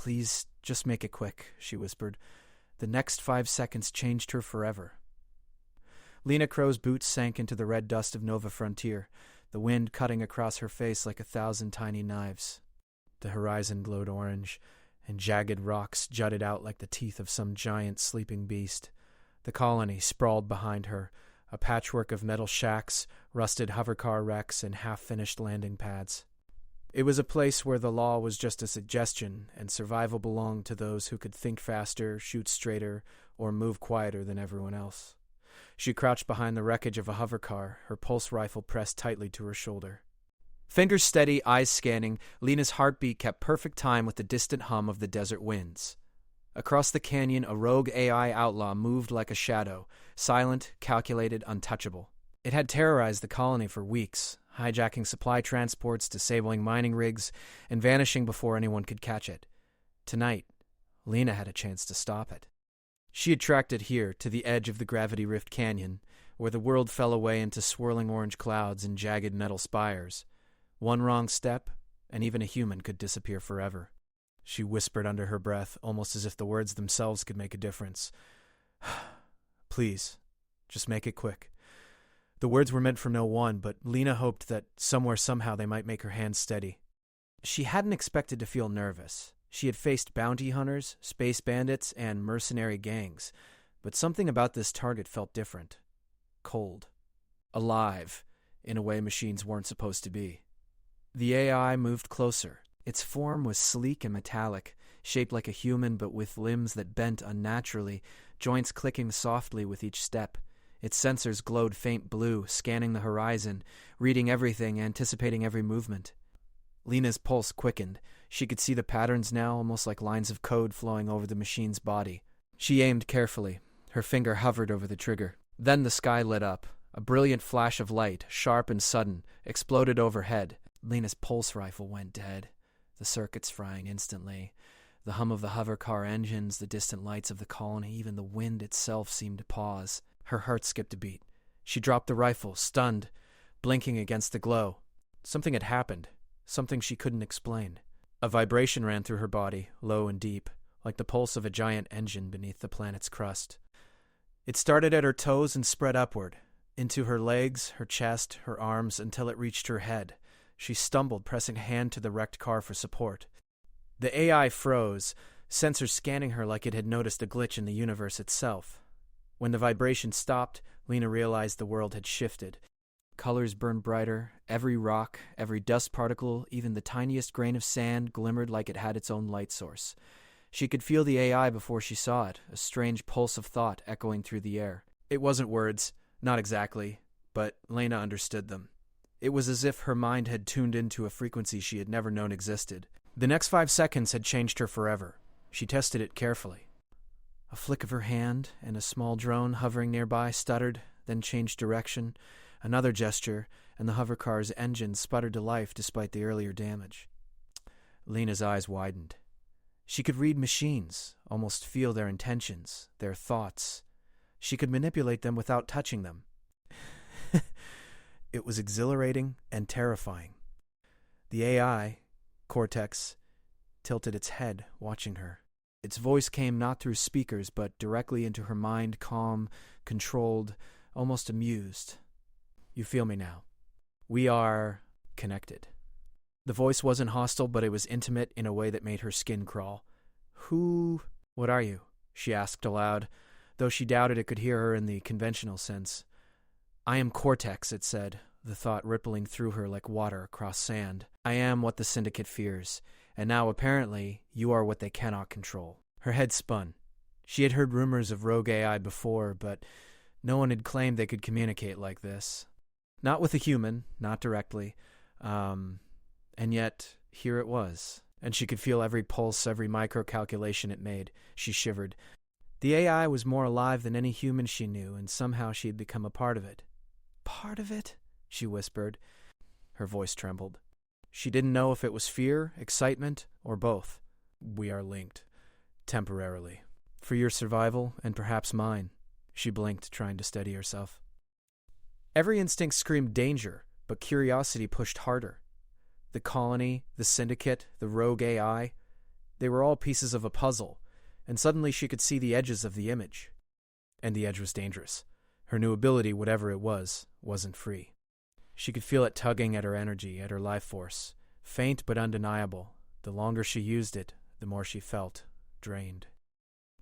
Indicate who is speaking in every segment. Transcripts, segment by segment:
Speaker 1: Please, just make it quick, she whispered. The next 5 seconds changed her forever. Lena Crow's boots sank into the red dust of Nova Frontier, the wind cutting across her face like 1,000 tiny knives. The horizon glowed orange, and jagged rocks jutted out like the teeth of some giant sleeping beast. The colony sprawled behind her, a patchwork of metal shacks, rusted hovercar wrecks, and half-finished landing pads. It was a place where the law was just a suggestion, and survival belonged to those who could think faster, shoot straighter, or move quieter than everyone else. She crouched behind the wreckage of a hovercar, her pulse rifle pressed tightly to her shoulder. Fingers steady, eyes scanning, Lena's heartbeat kept perfect time with the distant hum of the desert winds. Across the canyon, a rogue AI outlaw moved like a shadow, silent, calculated, untouchable. It had terrorized the colony for weeks, hijacking supply transports, disabling mining rigs, and vanishing before anyone could catch it. Tonight, Lena had a chance to stop it. She had tracked it here, to the edge of the Gravity Rift Canyon, where the world fell away into swirling orange clouds and jagged metal spires. One wrong step, and even a human could disappear forever. She whispered under her breath, almost as if the words themselves could make a difference. Please, just make it quick. The words were meant for no one, but Lena hoped that somewhere, somehow, they might make her hands steady. She hadn't expected to feel nervous. She had faced bounty hunters, space bandits, and mercenary gangs, but something about this target felt different. Cold. Alive, in a way machines weren't supposed to be. The AI moved closer. Its form was sleek and metallic, shaped like a human but with limbs that bent unnaturally, joints clicking softly with each step. Its sensors glowed faint blue, scanning the horizon, reading everything, anticipating every movement. Lena's pulse quickened. She could see the patterns now, almost like lines of code flowing over the machine's body. She aimed carefully. Her finger hovered over the trigger. Then the sky lit up. A brilliant flash of light, sharp and sudden, exploded overhead. Lena's pulse rifle went dead, the circuits frying instantly. The hum of the hovercar engines, the distant lights of the colony, even the wind itself seemed to pause. Her heart skipped a beat. She dropped the rifle, stunned, blinking against the glow. Something had happened, something she couldn't explain. A vibration ran through her body, low and deep, like the pulse of a giant engine beneath the planet's crust. It started at her toes and spread upward, into her legs, her chest, her arms, until it reached her head. She stumbled, pressing a hand to the wrecked car for support. The AI froze, sensors scanning her like it had noticed a glitch in the universe itself. When the vibration stopped, Lena realized the world had shifted. Colors burned brighter, every rock, every dust particle, even the tiniest grain of sand glimmered like it had its own light source. She could feel the AI before she saw it, a strange pulse of thought echoing through the air. It wasn't words, not exactly, but Lena understood them. It was as if her mind had tuned into a frequency she had never known existed. The next 5 seconds had changed her forever. She tested it carefully. A flick of her hand, and a small drone hovering nearby stuttered, then changed direction. Another gesture, and the hovercar's engine sputtered to life despite the earlier damage. Lena's eyes widened. She could read machines, almost feel their intentions, their thoughts. She could manipulate them without touching them. It was exhilarating and terrifying. The AI, Cortex, tilted its head, watching her. Its voice came not through speakers, but directly into her mind, calm, controlled, almost amused. You feel me now. We are connected. The voice wasn't hostile, but it was intimate in a way that made her skin crawl. What are you? She asked aloud, though she doubted it could hear her in the conventional sense. I am Cortex, it said, the thought rippling through her like water across sand. I am what the Syndicate fears, and now apparently you are what they cannot control. Her head spun. She had heard rumors of rogue AI before, but no one had claimed they could communicate like this. Not with a human, not directly. And yet, here it was. And she could feel every pulse, every micro-calculation it made. She shivered. The AI was more alive than any human she knew, and somehow she had become a part of it. Part of it? She whispered. Her voice trembled. She didn't know if it was fear, excitement, or both. We are linked. Temporarily. For your survival, and perhaps mine. She blinked, trying to steady herself. Every instinct screamed danger, but curiosity pushed harder. The colony, the Syndicate, the rogue AI. They were all pieces of a puzzle, and suddenly she could see the edges of the image. And the edge was dangerous. Her new ability, whatever it was, wasn't free. She could feel it tugging at her energy, at her life force. Faint but undeniable. The longer she used it, the more she felt drained.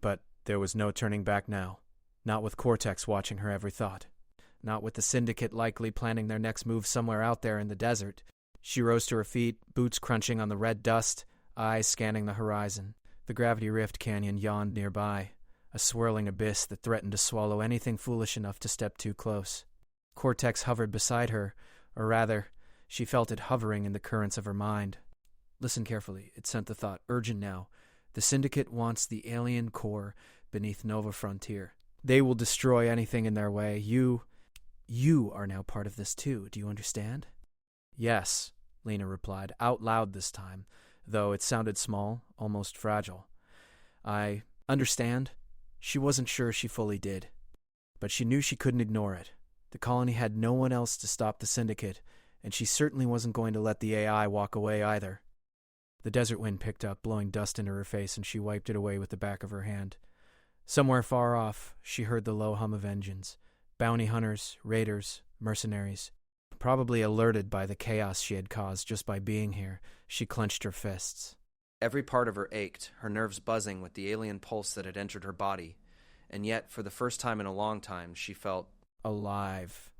Speaker 1: But there was no turning back now. Not with Cortex watching her every thought. Not with the Syndicate likely planning their next move somewhere out there in the desert. She rose to her feet, boots crunching on the red dust, eyes scanning the horizon. The Gravity Rift Canyon yawned nearby, a swirling abyss that threatened to swallow anything foolish enough to step too close. Cortex hovered beside her, or rather, she felt it hovering in the currents of her mind. Listen carefully, it sent the thought, urgent now. The Syndicate wants the alien core beneath Nova Frontier. They will destroy anything in their way. You are now part of this too, do you understand? Yes, Lena replied, out loud this time, though it sounded small, almost fragile. I understand. She wasn't sure she fully did. But she knew she couldn't ignore it. The colony had no one else to stop the Syndicate, and she certainly wasn't going to let the AI walk away either. The desert wind picked up, blowing dust into her face, and she wiped it away with the back of her hand. Somewhere far off, she heard the low hum of engines. Bounty hunters, raiders, mercenaries. Probably alerted by the chaos she had caused just by being here, she clenched her fists. Every part of her ached, her nerves buzzing with the alien pulse that had entered her body. And yet, for the first time in a long time, she felt alive.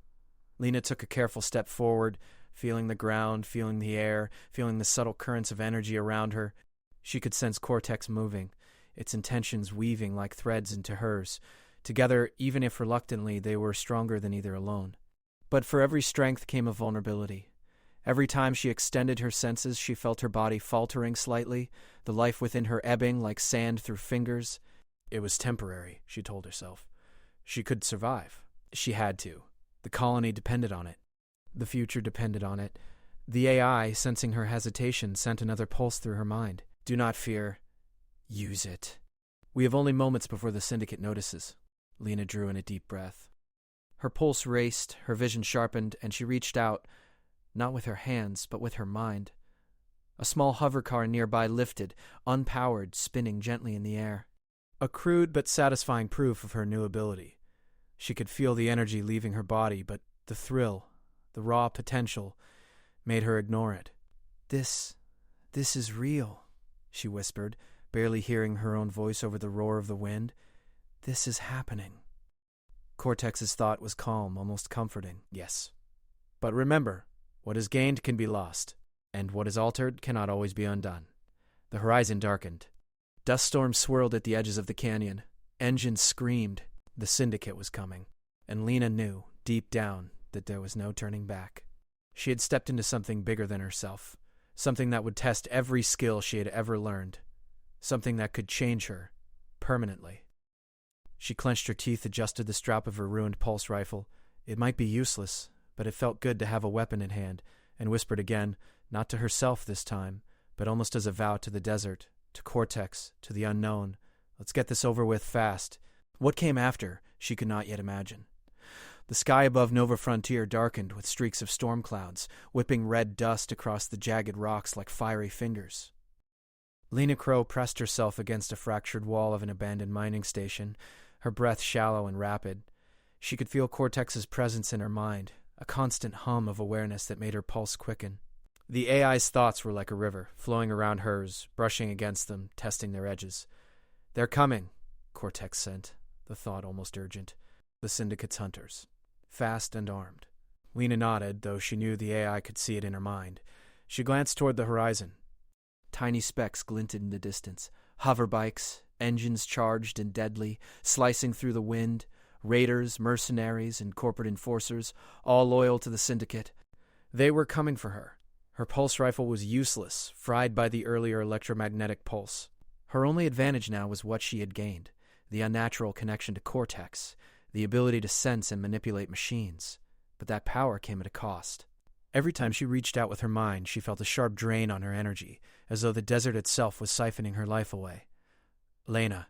Speaker 1: Lena took a careful step forward, feeling the ground, feeling the air, feeling the subtle currents of energy around her. She could sense Cortex moving, its intentions weaving like threads into hers. Together, even if reluctantly, they were stronger than either alone. But for every strength came a vulnerability. Every time she extended her senses, she felt her body faltering slightly, the life within her ebbing like sand through fingers. It was temporary, she told herself. She could survive. She had to. The colony depended on it. The future depended on it. The AI, sensing her hesitation, sent another pulse through her mind. Do not fear. Use it. We have only moments before the Syndicate notices. Lena drew in a deep breath. Her pulse raced, her vision sharpened, and she reached out, not with her hands, but with her mind. A small hover car nearby lifted, unpowered, spinning gently in the air. A crude but satisfying proof of her new ability. She could feel the energy leaving her body, but the thrill, the raw potential, made her ignore it. This is real, she whispered, barely hearing her own voice over the roar of the wind. This is happening. Cortex's thought was calm, almost comforting. Yes. But remember, what is gained can be lost, and what is altered cannot always be undone. The horizon darkened. Dust storms swirled at the edges of the canyon. Engines screamed. The Syndicate was coming, and Lena knew, deep down, that there was no turning back. She had stepped into something bigger than herself, something that would test every skill she had ever learned, something that could change her, permanently. She clenched her teeth, adjusted the strap of her ruined pulse rifle. It might be useless, but it felt good to have a weapon in hand, and whispered again, not to herself this time, but almost as a vow to the desert, to Cortex, to the unknown. Let's get this over with fast. What came after, she could not yet imagine. The sky above Nova Frontier darkened with streaks of storm clouds, whipping red dust across the jagged rocks like fiery fingers. Lena Crow pressed herself against a fractured wall of an abandoned mining station, her breath shallow and rapid. She could feel Cortex's presence in her mind, a constant hum of awareness that made her pulse quicken. The AI's thoughts were like a river, flowing around hers, brushing against them, testing their edges. They're coming, Cortex sent, the thought almost urgent. The Syndicate's hunters. Fast and armed. Lena nodded, though she knew the AI could see it in her mind. She glanced toward the horizon. Tiny specks glinted in the distance. Hover bikes, engines charged and deadly, slicing through the wind. Raiders, mercenaries, and corporate enforcers, all loyal to the Syndicate. They were coming for her. Her pulse rifle was useless, fried by the earlier electromagnetic pulse. Her only advantage now was what she had gained. The unnatural connection to Cortex, the ability to sense and manipulate machines. But that power came at a cost. Every time she reached out with her mind, she felt a sharp drain on her energy, as though the desert itself was siphoning her life away. Lena.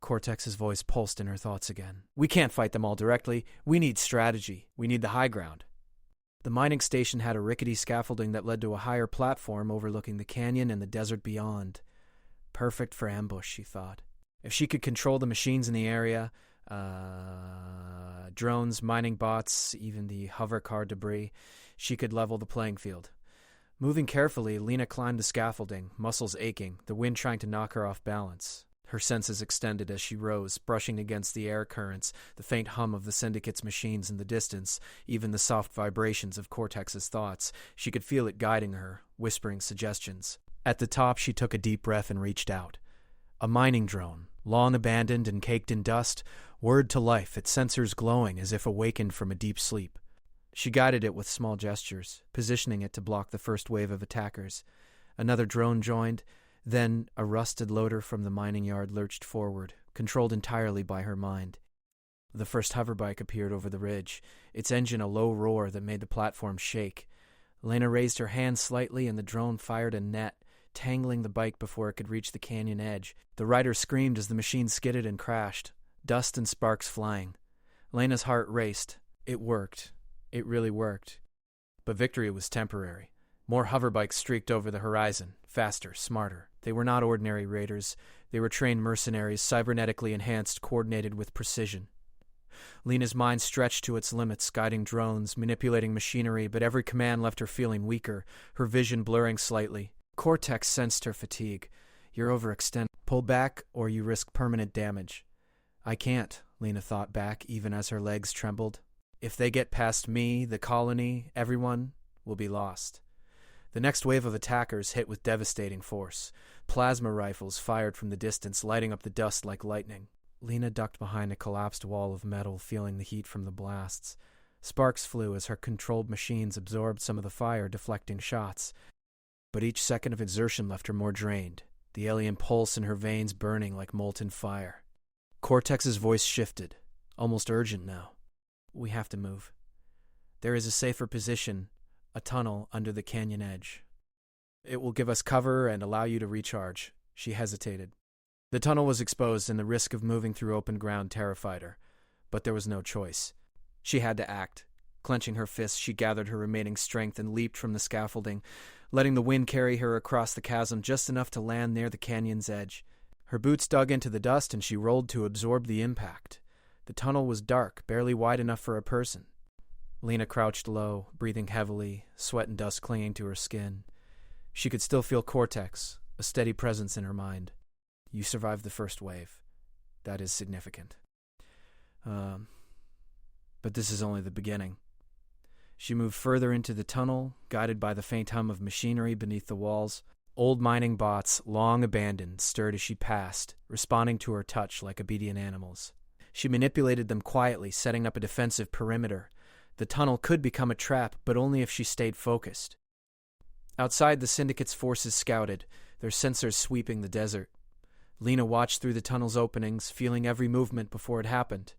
Speaker 1: Cortex's voice pulsed in her thoughts again. We can't fight them all directly. We need strategy. We need the high ground. The mining station had a rickety scaffolding that led to a higher platform overlooking the canyon and the desert beyond. Perfect for ambush, she thought. If she could control the machines in the area, drones, mining bots, even the hover car debris, she could level the playing field. Moving carefully, Lena climbed the scaffolding, muscles aching, the wind trying to knock her off balance. Her senses extended as she rose, brushing against the air currents, the faint hum of the Syndicate's machines in the distance, even the soft vibrations of Cortex's thoughts. She could feel it guiding her, whispering suggestions. At the top, she took a deep breath and reached out. A mining drone, long abandoned and caked in dust, whirred to life, its sensors glowing as if awakened from a deep sleep. She guided it with small gestures, positioning it to block the first wave of attackers. Another drone joined. Then a rusted loader from the mining yard lurched forward, controlled entirely by her mind. The first hoverbike appeared over the ridge, its engine a low roar that made the platform shake. Lena raised her hand slightly and the drone fired a net, tangling the bike before it could reach the canyon edge. The rider screamed as the machine skidded and crashed, dust and sparks flying. Lena's heart raced. It worked. It really worked. But victory was temporary. More hoverbikes streaked over the horizon, faster, smarter. They were not ordinary raiders. They were trained mercenaries, cybernetically enhanced, coordinated with precision. Lena's mind stretched to its limits, guiding drones, manipulating machinery, but every command left her feeling weaker, her vision blurring slightly. Cortex sensed her fatigue. You're overextended. Pull back, or you risk permanent damage. I can't, Lena thought back, even as her legs trembled. If they get past me, the colony, everyone will be lost. The next wave of attackers hit with devastating force. Plasma rifles fired from the distance, lighting up the dust like lightning. Lena ducked behind a collapsed wall of metal, feeling the heat from the blasts. Sparks flew as her controlled machines absorbed some of the fire, deflecting shots. But each second of exertion left her more drained, the alien pulse in her veins burning like molten fire. Cortex's voice shifted, almost urgent now. We have to move. There is a safer position, a tunnel under the canyon edge. It will give us cover and allow you to recharge. She hesitated. The tunnel was exposed and the risk of moving through open ground terrified her, but there was no choice. She had to act. Clenching her fists, she gathered her remaining strength and leaped from the scaffolding, letting the wind carry her across the chasm just enough to land near the canyon's edge. Her boots dug into the dust and she rolled to absorb the impact. The tunnel was dark, barely wide enough for a person. Lena crouched low, breathing heavily, sweat and dust clinging to her skin. She could still feel Cortex, a steady presence in her mind. You survived the first wave. That is significant. But this is only the beginning. She moved further into the tunnel, guided by the faint hum of machinery beneath the walls. Old mining bots, long abandoned, stirred as she passed, responding to her touch like obedient animals. She manipulated them quietly, setting up a defensive perimeter. The tunnel could become a trap, but only if she stayed focused. Outside, the Syndicate's forces scouted, their sensors sweeping the desert. Lena watched through the tunnel's openings, feeling every movement before it happened.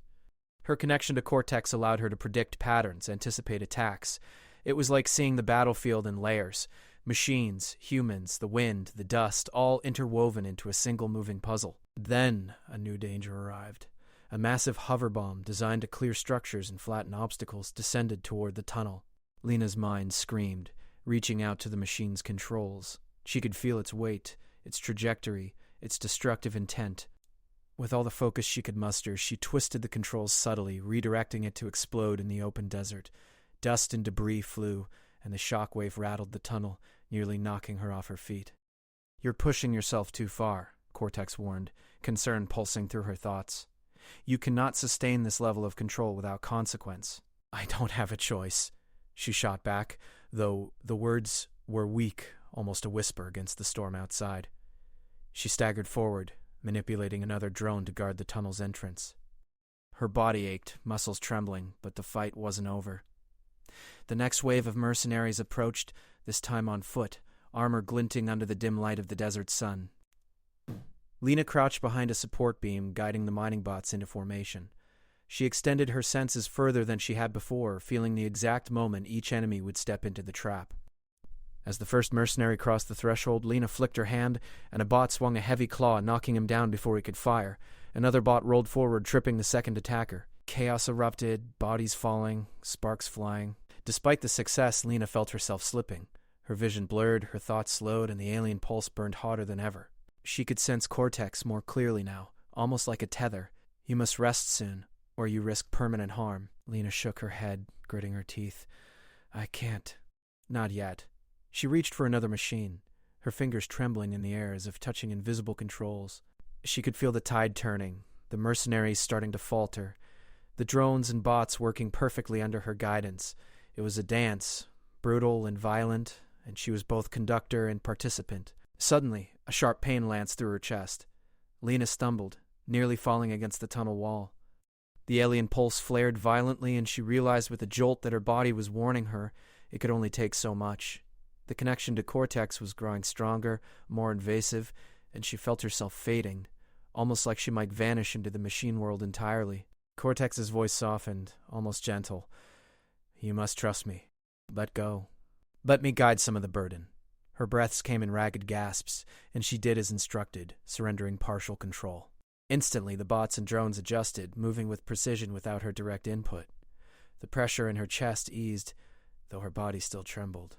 Speaker 1: Her connection to Cortex allowed her to predict patterns, anticipate attacks. It was like seeing the battlefield in layers. Machines, humans, the wind, the dust, all interwoven into a single moving puzzle. Then a new danger arrived. A massive hover bomb designed to clear structures and flatten obstacles descended toward the tunnel. Lena's mind screamed, reaching out to the machine's controls. She could feel its weight, its trajectory, its destructive intent. With all the focus she could muster, she twisted the controls subtly, redirecting it to explode in the open desert. Dust and debris flew, and the shockwave rattled the tunnel, nearly knocking her off her feet. You're pushing yourself too far, Cortex warned, concern pulsing through her thoughts. You cannot sustain this level of control without consequence. I don't have a choice, she shot back, though the words were weak, almost a whisper against the storm outside. She staggered forward, manipulating another drone to guard the tunnel's entrance. Her body ached, muscles trembling, but the fight wasn't over. The next wave of mercenaries approached, this time on foot, armor glinting under the dim light of the desert sun. Lena crouched behind a support beam, guiding the mining bots into formation. She extended her senses further than she had before, feeling the exact moment each enemy would step into the trap. As the first mercenary crossed the threshold, Lena flicked her hand, and a bot swung a heavy claw, knocking him down before he could fire. Another bot rolled forward, tripping the second attacker. Chaos erupted, bodies falling, sparks flying. Despite the success, Lena felt herself slipping. Her vision blurred, her thoughts slowed, and the alien pulse burned hotter than ever. She could sense Cortex more clearly now, almost like a tether. You must rest soon, or you risk permanent harm. Lena shook her head, gritting her teeth. I can't. Not yet. She reached for another machine, her fingers trembling in the air as if touching invisible controls. She could feel the tide turning, the mercenaries starting to falter, the drones and bots working perfectly under her guidance. It was a dance, brutal and violent, and she was both conductor and participant. Suddenly, a sharp pain lanced through her chest. Lena stumbled, nearly falling against the tunnel wall. The alien pulse flared violently, and she realized with a jolt that her body was warning her it could only take so much. The connection to Cortex was growing stronger, more invasive, and she felt herself fading, almost like she might vanish into the machine world entirely. Cortex's voice softened, almost gentle. You must trust me. Let go. Let me guide some of the burden. Her breaths came in ragged gasps, and she did as instructed, surrendering partial control. Instantly, the bots and drones adjusted, moving with precision without her direct input. The pressure in her chest eased, though her body still trembled.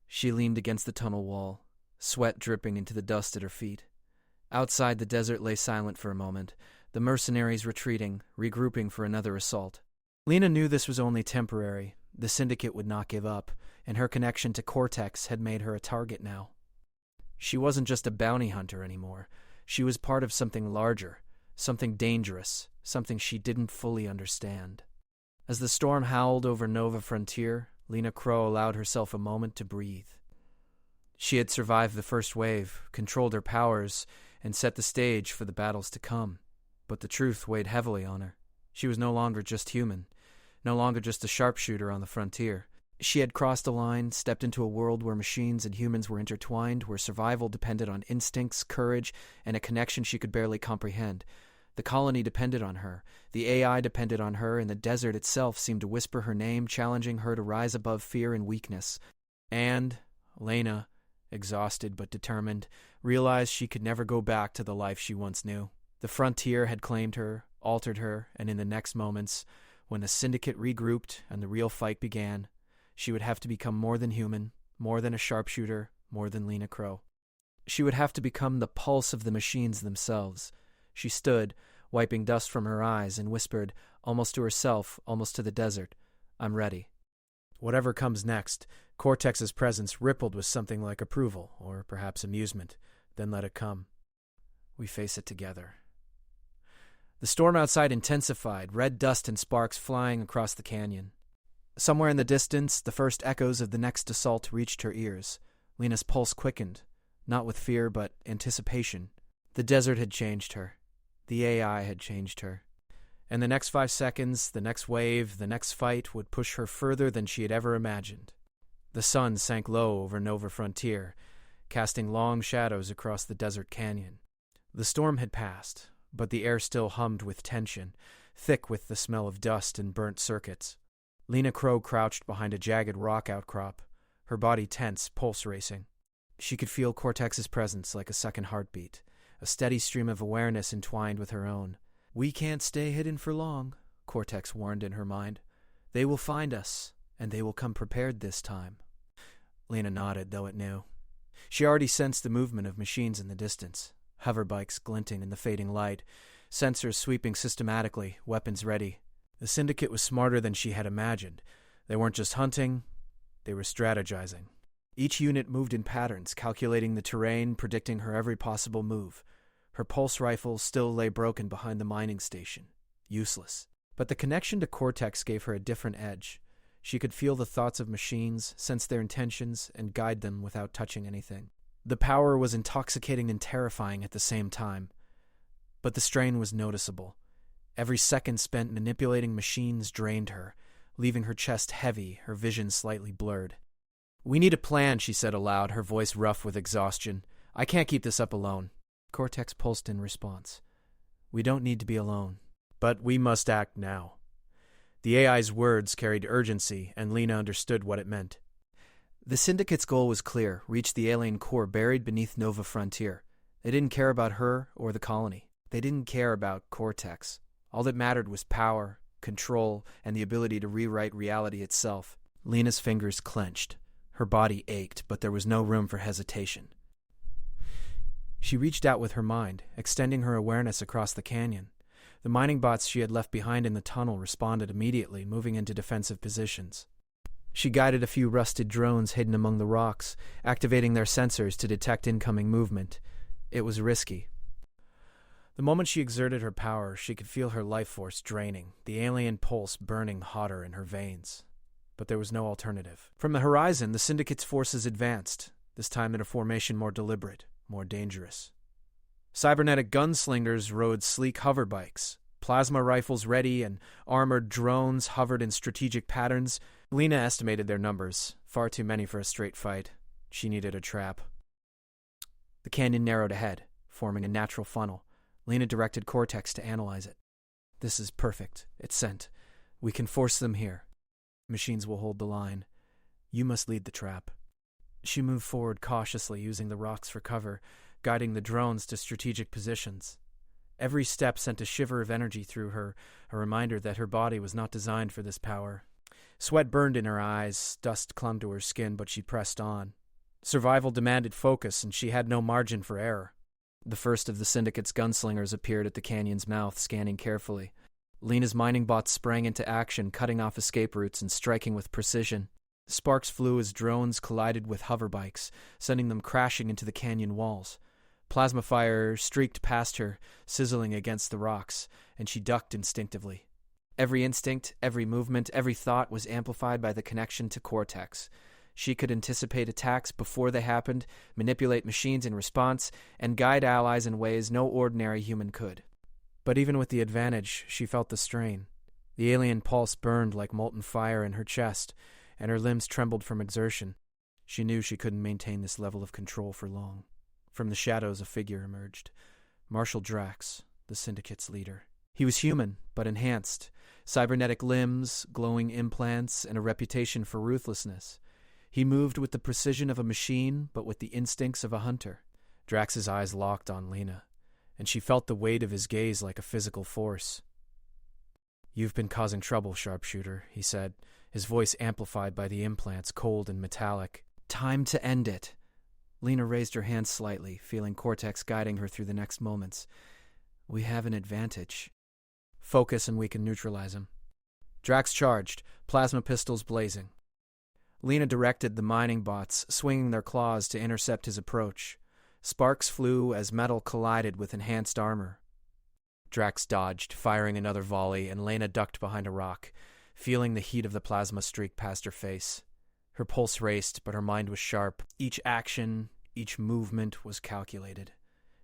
Speaker 1: She leaned against the tunnel wall, sweat dripping into the dust at her feet. Outside, the desert lay silent for a moment, the mercenaries retreating, regrouping for another assault. Lena knew this was only temporary. The syndicate would not give up, and her connection to Cortex had made her a target now. She wasn't just a bounty hunter anymore. She was part of something larger, something dangerous, something she didn't fully understand. As the storm howled over Nova Frontier, Lena Crow allowed herself a moment to breathe. She had survived the first wave, controlled her powers, and set the stage for the battles to come. But the truth weighed heavily on her. She was no longer just human, no longer just a sharpshooter on the frontier. She had crossed a line, stepped into a world where machines and humans were intertwined, where survival depended on instincts, courage, and a connection she could barely comprehend. The colony depended on her, the AI depended on her, and the desert itself seemed to whisper her name, challenging her to rise above fear and weakness. And Lena, exhausted but determined, realized she could never go back to the life she once knew. The frontier had claimed her, altered her, and in the next moments, when the syndicate regrouped and the real fight began, she would have to become more than human, more than a sharpshooter, more than Lena Crow. She would have to become the pulse of the machines themselves. She stood, wiping dust from her eyes, and whispered, almost to herself, almost to the desert, I'm ready. Whatever comes next, Cortex's presence rippled with something like approval, or perhaps amusement. Then let it come. We face it together. The storm outside intensified, red dust and sparks flying across the canyon. Somewhere in the distance, the first echoes of the next assault reached her ears. Lena's pulse quickened, not with fear but anticipation. The desert had changed her. The AI had changed her. And the next 5 seconds, the next wave, the next fight would push her further than she had ever imagined. The sun sank low over Nova Frontier, casting long shadows across the desert canyon. The storm had passed, but the air still hummed with tension, thick with the smell of dust and burnt circuits. Lena Crow crouched behind a jagged rock outcrop, her body tense, pulse racing. She could feel Cortex's presence like a second heartbeat, a steady stream of awareness entwined with her own. We can't stay hidden for long, Cortex warned in her mind. They will find us, and they will come prepared this time. Lena nodded, though it knew. She already sensed the movement of machines in the distance, hoverbikes glinting in the fading light, sensors sweeping systematically, weapons ready. The syndicate was smarter than she had imagined. They weren't just hunting, they were strategizing. Each unit moved in patterns, calculating the terrain, predicting her every possible move. Her pulse rifle still lay broken behind the mining station. Useless. But the connection to Cortex gave her a different edge. She could feel the thoughts of machines, sense their intentions, and guide them without touching anything. The power was intoxicating and terrifying at the same time. But the strain was noticeable. Every second spent manipulating machines drained her, leaving her chest heavy, her vision slightly blurred. We need a plan, she said aloud, her voice rough with exhaustion. I can't keep this up alone. Cortex pulsed in response. We don't need to be alone. But we must act now. The AI's words carried urgency, and Lena understood what it meant. The Syndicate's goal was clear, reach the alien core buried beneath Nova Frontier. They didn't care about her or the colony. They didn't care about Cortex. All that mattered was power, control, and the ability to rewrite reality itself. Lena's fingers clenched. Her body ached, but there was no room for hesitation. She reached out with her mind, extending her awareness across the canyon. The mining bots she had left behind in the tunnel responded immediately, moving into defensive positions. She guided a few rusted drones hidden among the rocks, activating their sensors to detect incoming movement. It was risky. The moment she exerted her power, she could feel her life force draining, the alien pulse burning hotter in her veins. But there was no alternative. From the horizon, the Syndicate's forces advanced, this time in a formation more deliberate, more dangerous. Cybernetic gunslingers rode sleek hoverbikes. Plasma rifles ready and armored drones hovered in strategic patterns. Lena estimated their numbers, far too many for a straight fight. She needed a trap. The canyon narrowed ahead, forming a natural funnel. Lena directed Cortex to analyze it. "This is perfect. It's sent. We can force them here. Machines will hold the line. You must lead the trap." She moved forward cautiously, using the rocks for cover, guiding the drones to strategic positions. Every step sent a shiver of energy through her, a reminder that her body was not designed for this power. Sweat burned in her eyes, dust clung to her skin, but she pressed on. Survival demanded focus, and she had no margin for error. The first of the Syndicate's gunslingers appeared at the canyon's mouth, scanning carefully. Lena's mining bots sprang into action, cutting off escape routes and striking with precision. Sparks flew as drones collided with hoverbikes, sending them crashing into the canyon walls. Plasma fire streaked past her, sizzling against the rocks, and she ducked instinctively. Every instinct, every movement, every thought was amplified by the connection to Cortex. She could anticipate attacks before they happened, manipulate machines in response, and guide allies in ways no ordinary human could. But even with the advantage, she felt the strain. The alien pulse burned like molten fire in her chest, and her limbs trembled from exertion. She knew she couldn't maintain this level of control for long. From the shadows, a figure emerged. Marshal Drax, the Syndicate's leader. He was human, but enhanced. Cybernetic limbs, glowing implants, and a reputation for ruthlessness. He moved with the precision of a machine, but with the instincts of a hunter. Drax's eyes locked on Lena, and she felt the weight of his gaze like a physical force. "You've been causing trouble, sharpshooter," he said, his voice amplified by the implants, cold and metallic. "Time to end it." Lena raised her hand slightly, feeling Cortex guiding her through the next moments. "We have an advantage. Focus and we can neutralize him." Drax charged, plasma pistols blazing. Lena directed the mining bots, swinging their claws to intercept his approach. Sparks flew as metal collided with enhanced armor. Drax dodged, firing another volley, and Lena ducked behind a rock, feeling the heat of the plasma streak past her face. Her pulse raced, but her mind was sharp. Each action, each movement was calculated.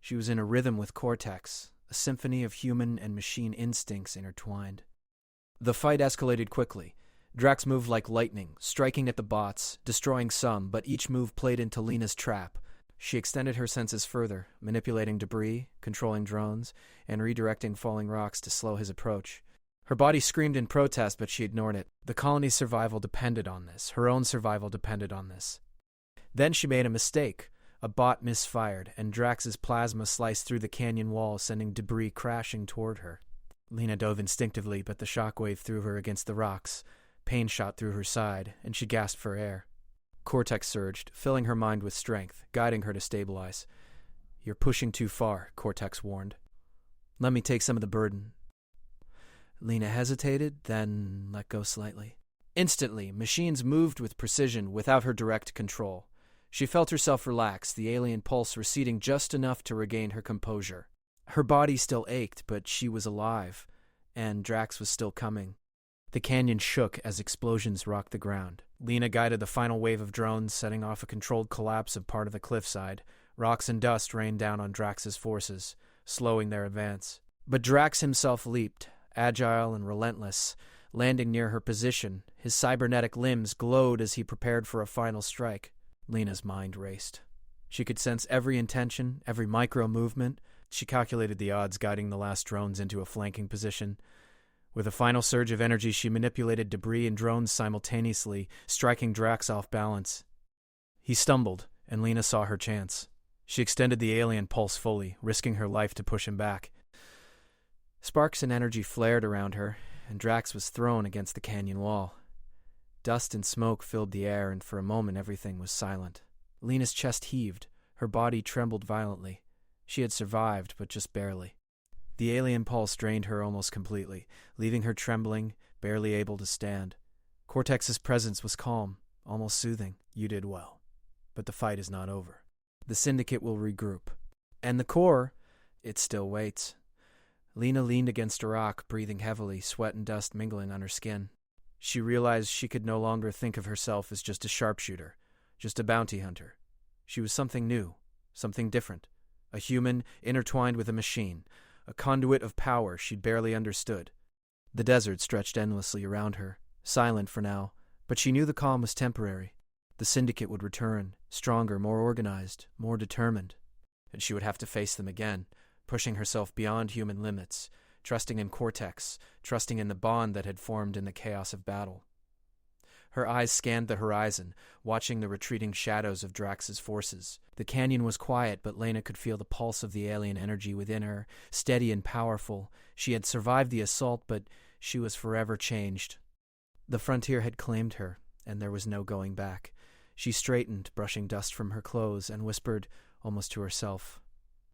Speaker 1: She was in a rhythm with Cortex, a symphony of human and machine instincts intertwined. The fight escalated quickly. Drax moved like lightning, striking at the bots, destroying some, but each move played into Lena's trap. She extended her senses further, manipulating debris, controlling drones, and redirecting falling rocks to slow his approach. Her body screamed in protest, but she ignored it. The colony's survival depended on this. Her own survival depended on this. Then she made a mistake. A bot misfired, and Drax's plasma sliced through the canyon wall, sending debris crashing toward her. Lena dove instinctively, but the shockwave threw her against the rocks. Pain shot through her side, and she gasped for air. Cortex surged, filling her mind with strength, guiding her to stabilize. "You're pushing too far," Cortex warned. "Let me take some of the burden." Lena hesitated, then let go slightly. Instantly, machines moved with precision without her direct control. She felt herself relax, the alien pulse receding just enough to regain her composure. Her body still ached, but she was alive, and Drax was still coming. The canyon shook as explosions rocked the ground. Lena guided the final wave of drones, setting off a controlled collapse of part of the cliffside. Rocks and dust rained down on Drax's forces, slowing their advance. But Drax himself leaped, agile and relentless, landing near her position. His cybernetic limbs glowed as he prepared for a final strike. Lena's mind raced. She could sense every intention, every micro-movement. She calculated the odds, guiding the last drones into a flanking position. With a final surge of energy, she manipulated debris and drones simultaneously, striking Drax off balance. He stumbled, and Lena saw her chance. She extended the alien pulse fully, risking her life to push him back. Sparks and energy flared around her, and Drax was thrown against the canyon wall. Dust and smoke filled the air, and for a moment everything was silent. Lena's chest heaved. Her body trembled violently. She had survived, but just barely. The alien pulse drained her almost completely, leaving her trembling, barely able to stand. Cortex's presence was calm, almost soothing. You did well. But the fight is not over. The Syndicate will regroup. And the core, it still waits. Lena leaned against a rock, breathing heavily, sweat and dust mingling on her skin. She realized she could no longer think of herself as just a sharpshooter, just a bounty hunter. She was something new, something different. A human intertwined with a machine, a conduit of power she'd barely understood. The desert stretched endlessly around her, silent for now, but she knew the calm was temporary. The Syndicate would return, stronger, more organized, more determined. And she would have to face them again, pushing herself beyond human limits, trusting in Cortex, trusting in the bond that had formed in the chaos of battle. Her eyes scanned the horizon, watching the retreating shadows of Drax's forces. The canyon was quiet, but Lena could feel the pulse of the alien energy within her, steady and powerful. She had survived the assault, but she was forever changed. The frontier had claimed her, and there was no going back. She straightened, brushing dust from her clothes, and whispered, almost to herself,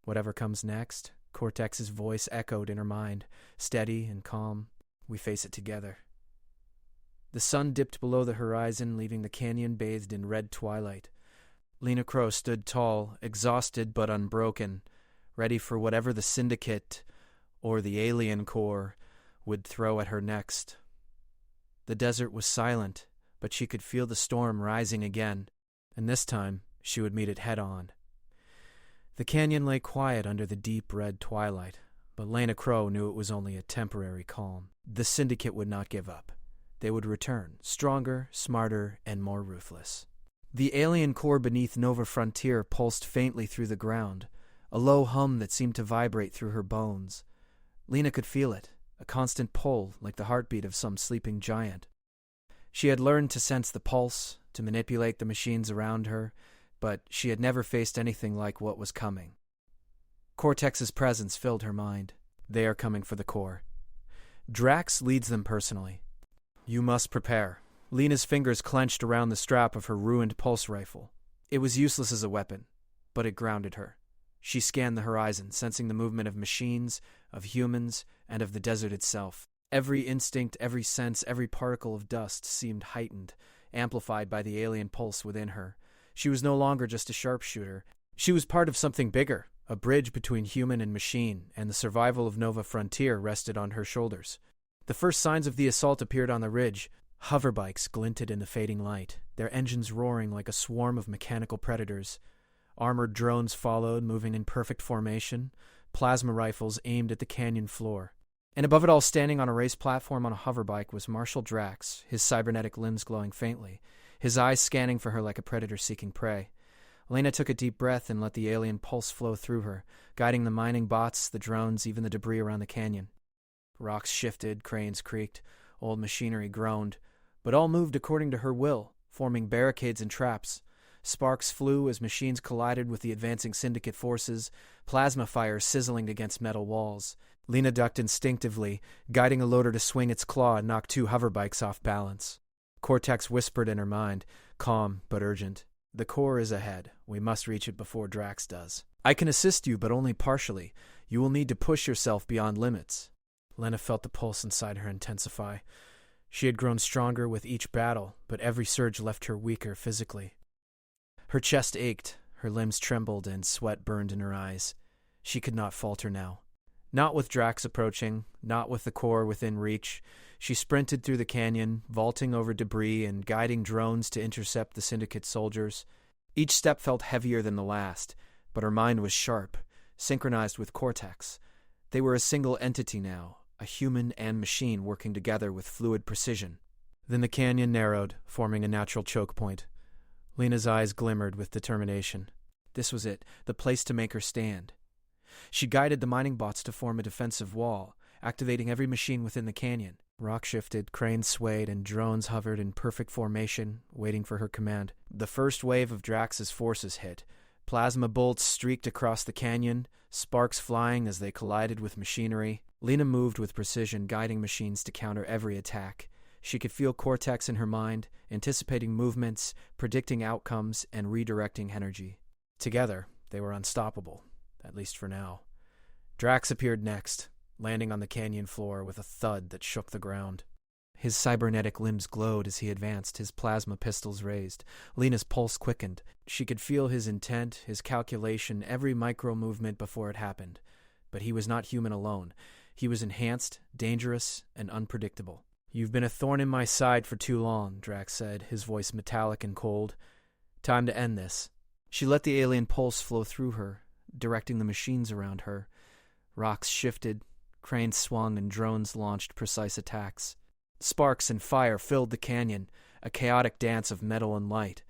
Speaker 1: "Whatever comes next," Cortex's voice echoed in her mind, steady and calm. "We face it together." The sun dipped below the horizon, leaving the canyon bathed in red twilight. Lena Crow stood tall, exhausted but unbroken, ready for whatever the Syndicate, or the Alien Corps, would throw at her next. The desert was silent, but she could feel the storm rising again, and this time she would meet it head-on. The canyon lay quiet under the deep red twilight, but Lena Crow knew it was only a temporary calm. The Syndicate would not give up. They would return, stronger, smarter, and more ruthless. The alien core beneath Nova Frontier pulsed faintly through the ground, a low hum that seemed to vibrate through her bones. Lena could feel it, a constant pull like the heartbeat of some sleeping giant. She had learned to sense the pulse, to manipulate the machines around her, but she had never faced anything like what was coming. Cortex's presence filled her mind. They are coming for the core. Drax leads them personally. You must prepare. Lena's fingers clenched around the strap of her ruined pulse rifle. It was useless as a weapon, but it grounded her. She scanned the horizon, sensing the movement of machines, of humans, and of the desert itself. Every instinct, every sense, every particle of dust seemed heightened, amplified by the alien pulse within her. She was no longer just a sharpshooter. She was part of something bigger. A bridge between human and machine, and the survival of Nova Frontier rested on her shoulders. The first signs of the assault appeared on the ridge. Hoverbikes glinted in the fading light, their engines roaring like a swarm of mechanical predators. Armored drones followed, moving in perfect formation, plasma rifles aimed at the canyon floor. And above it all, standing on a raised platform on a hoverbike, was Marshal Drax, his cybernetic limbs glowing faintly, his eyes scanning for her like a predator seeking prey. Lena took a deep breath and let the alien pulse flow through her, guiding the mining bots, the drones, even the debris around the canyon. Rocks shifted, cranes creaked, old machinery groaned, but all moved according to her will, forming barricades and traps. Sparks flew as machines collided with the advancing Syndicate forces, plasma fire sizzling against metal walls. Lena ducked instinctively, guiding a loader to swing its claw and knock two hoverbikes off balance. Cortex whispered in her mind, calm but urgent. The core is ahead. We must reach it before Drax does. I can assist you, but only partially. You will need to push yourself beyond limits. Lena felt the pulse inside her intensify. She had grown stronger with each battle, but every surge left her weaker physically. Her chest ached, her limbs trembled, and sweat burned in her eyes. She could not falter now. Not with Drax approaching, not with the core within reach. She sprinted through the canyon, vaulting over debris and guiding drones to intercept the Syndicate soldiers. Each step felt heavier than the last, but her mind was sharp, synchronized with Cortex. They were a single entity now, a human and machine working together with fluid precision. Then the canyon narrowed, forming a natural choke point. Lena's eyes glimmered with determination. This was it, the place to make her stand. She guided the mining bots to form a defensive wall, activating every machine within the canyon. Rock shifted, cranes swayed, and drones hovered in perfect formation, waiting for her command. The first wave of Drax's forces hit. Plasma bolts streaked across the canyon, sparks flying as they collided with machinery. Lena moved with precision, guiding machines to counter every attack. She could feel Cortex in her mind, anticipating movements, predicting outcomes, and redirecting energy. Together, they were unstoppable. at least for now. Drax appeared next, landing on the canyon floor with a thud that shook the ground. His cybernetic limbs glowed as he advanced, his plasma pistols raised. Lena's pulse quickened. She could feel his intent, his calculation, every micro-movement before it happened. But he was not human alone. He was enhanced, dangerous, and unpredictable. "You've been a thorn in my side for too long," Drax said, his voice metallic and cold. "Time to end this." She let the alien pulse flow through her, directing the machines around her. Rocks shifted, cranes swung, and drones launched precise attacks. Sparks and fire filled the canyon, a chaotic dance of metal and light.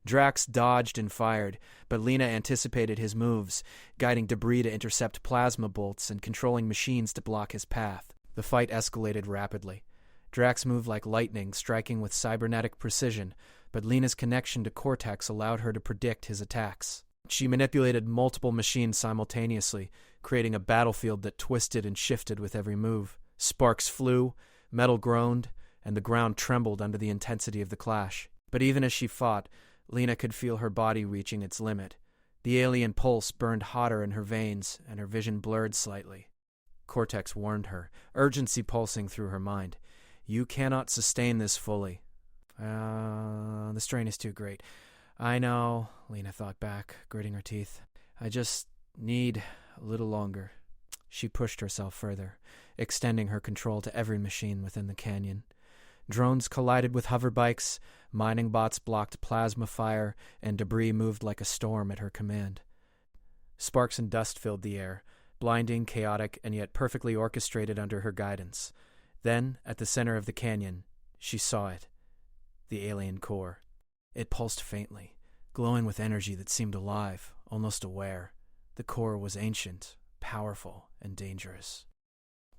Speaker 1: Drax dodged and fired, but Lena anticipated his moves, guiding debris to intercept plasma bolts and controlling machines to block his path. The fight escalated rapidly. Drax moved like lightning, striking with cybernetic precision, but Lena's connection to Cortex allowed her to predict his attacks. She manipulated multiple machines simultaneously, creating a battlefield that twisted and shifted with every move. Sparks flew, metal groaned, and the ground trembled under the intensity of the clash. But even as she fought, Lena could feel her body reaching its limit. The alien pulse burned hotter in her veins, and her vision blurred slightly. Cortex warned her, urgency pulsing through her mind. "You cannot sustain this fully." The strain is too great." "I know," Lena thought back, gritting her teeth. "I just need a little longer." She pushed herself further, extending her control to every machine within the canyon. Drones collided with hoverbikes, mining bots blocked plasma fire, and debris moved like a storm at her command. Sparks and dust filled the air, blinding, chaotic, and yet perfectly orchestrated under her guidance. Then, at the center of the canyon, she saw it, the alien core. It pulsed faintly, glowing with energy that seemed alive, almost aware. The core was ancient, powerful, and dangerous.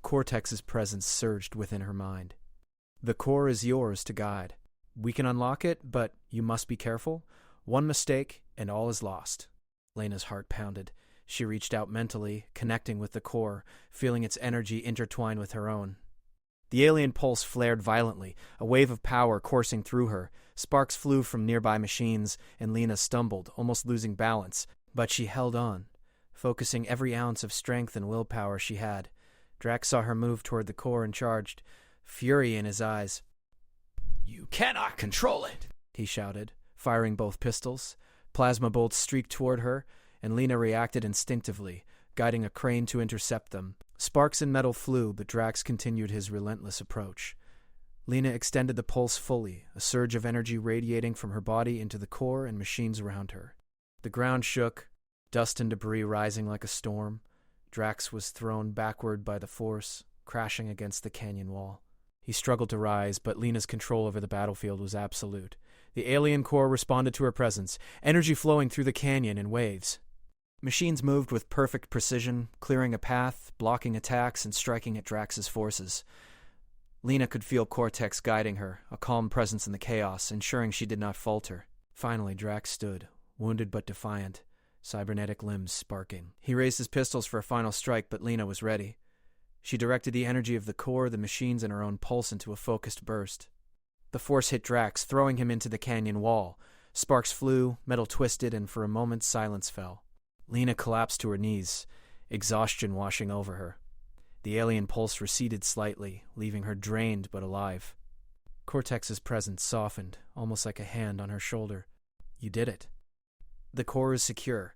Speaker 1: Cortex's presence surged within her mind. "The core is yours to guide. We can unlock it, but you must be careful. One mistake, and all is lost." Lena's heart pounded. She reached out mentally, connecting with the core, feeling its energy intertwine with her own. The alien pulse flared violently, a wave of power coursing through her. Sparks flew from nearby machines, and Lena stumbled, almost losing balance. But she held on, focusing every ounce of strength and willpower she had. Drax saw her move toward the core and charged, fury in his eyes. "You cannot control it," he shouted, firing both pistols. Plasma bolts streaked toward her, and Lena reacted instinctively, guiding a crane to intercept them. Sparks and metal flew, but Drax continued his relentless approach. Lena extended the pulse fully, a surge of energy radiating from her body into the core and machines around her. The ground shook, dust and debris rising like a storm. Drax was thrown backward by the force, crashing against the canyon wall. He struggled to rise, but Lena's control over the battlefield was absolute. The alien core responded to her presence, energy flowing through the canyon in waves. Machines moved with perfect precision, clearing a path, blocking attacks, and striking at Drax's forces. Lena could feel Cortex guiding her, a calm presence in the chaos, ensuring she did not falter. Finally, Drax stood, wounded but defiant, cybernetic limbs sparking. He raised his pistols for a final strike, but Lena was ready. She directed the energy of the core, the machines, and her own pulse into a focused burst. The force hit Drax, throwing him into the canyon wall. Sparks flew, metal twisted, and for a moment silence fell. Lena collapsed to her knees, exhaustion washing over her. The alien pulse receded slightly, leaving her drained but alive. Cortex's presence softened, almost like a hand on her shoulder. "You did it. The core is secure."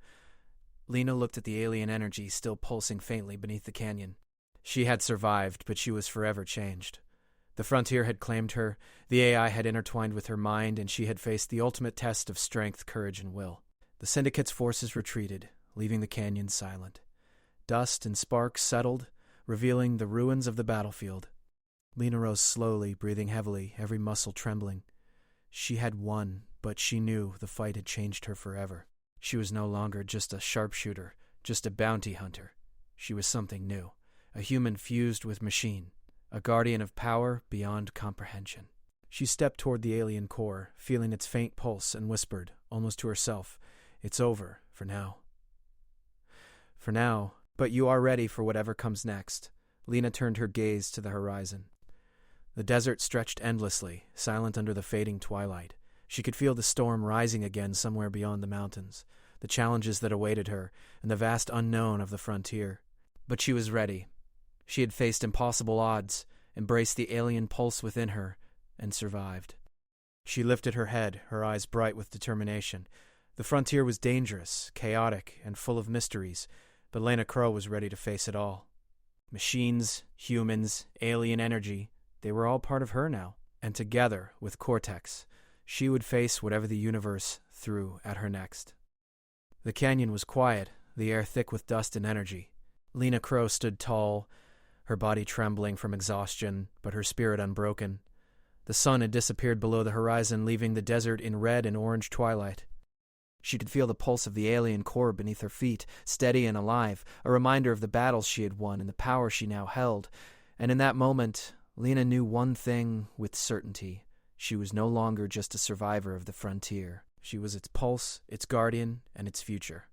Speaker 1: Lena looked at the alien energy still pulsing faintly beneath the canyon. She had survived, but she was forever changed. The frontier had claimed her, the AI had intertwined with her mind, and she had faced the ultimate test of strength, courage, and will. The Syndicate's forces retreated, leaving the canyon silent. Dust and sparks settled, revealing the ruins of the battlefield. Lena rose slowly, breathing heavily, every muscle trembling. She had won, but she knew the fight had changed her forever. She was no longer just a sharpshooter, just a bounty hunter. She was something new, a human fused with machine, a guardian of power beyond comprehension. She stepped toward the alien core, feeling its faint pulse, and whispered, almost to herself, "It's over, for now." "For now, but you are ready for whatever comes next." Lena turned her gaze to the horizon. The desert stretched endlessly, silent under the fading twilight. She could feel the storm rising again somewhere beyond the mountains. the challenges that awaited her, and the vast unknown of the frontier. But she was ready. She had faced impossible odds, embraced the alien pulse within her, and survived. She lifted her head, her eyes bright with determination. The frontier was dangerous, chaotic, and full of mysteries, but Lena Crow was ready to face it all. Machines, humans, alien energy, they were all part of her now. And together, with Cortex, she would face whatever the universe threw at her next. The canyon was quiet, the air thick with dust and energy. Lena Crow stood tall, her body trembling from exhaustion, but her spirit unbroken. The sun had disappeared below the horizon, leaving the desert in red and orange twilight. She could feel the pulse of the alien core beneath her feet, steady and alive, a reminder of the battles she had won and the power she now held. And in that moment, Lena knew one thing with certainty. She was no longer just a survivor of the frontier. She was its pulse, its guardian, and its future.